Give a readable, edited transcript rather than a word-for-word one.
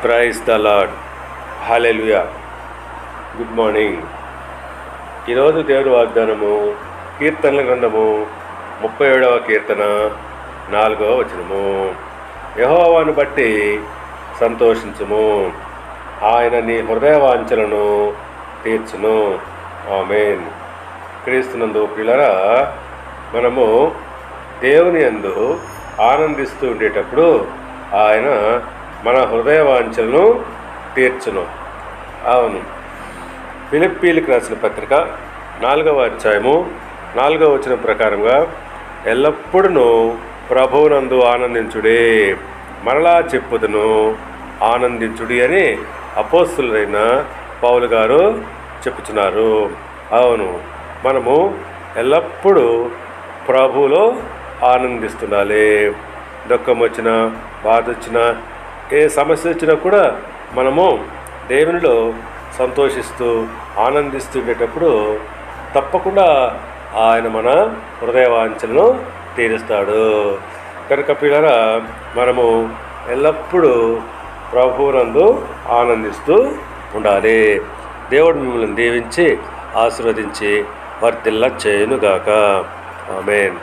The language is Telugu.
Praise the Lord. Hallelujah. Good morning. ఈరోజు దేవుని వాగ్దానము కీర్తనల గ్రంథము 37వ కీర్తన 4వ వచనము. యెహోవాను బట్టి సంతోషించుము, ఆయన నీ హృదయవాంఛలను తీర్చును. ఆమేన్. క్రీస్తునందు ప్రియులారా, మనము దేవుని యందు ఆనందిస్తూ ఉండేటప్పుడు ఆయన మన హృదయవాంఛలను తీర్చును. అవును. ఫిలిప్పీలకు రాసిన పత్రిక 4వ అధ్యాయము 4వ వచనం ప్రకారంగా ఎల్లప్పుడూ ప్రభువునందు ఆనందించుడే, మరలా చెప్పుదును ఆనందించుడి అని అపోస్తలుడైన పౌలు గారు చెప్పుచున్నారు. అవును, మనము ఎల్లప్పుడూ ప్రభువులో ఆనందిస్తుండాలి. దుఃఖం వచ్చినా, బాధ వచ్చినా, ఏ సమస్య వచ్చినా కూడా మనము దేవునిలో సంతోషిస్తూ ఆనందిస్తుండేటప్పుడు తప్పకుండా ఆయన మన హృదయవాంఛలను తీరుస్తాడు. కనుక పిల్లరా, మనము ఎల్లప్పుడూ ప్రభువునందు ఆనందిస్తూ ఉండాలి. దేవుడు మిమ్మల్ని దీవించి ఆశీర్వదించి వర్ధిల్ల చేయునుగాక. ఆమేన్.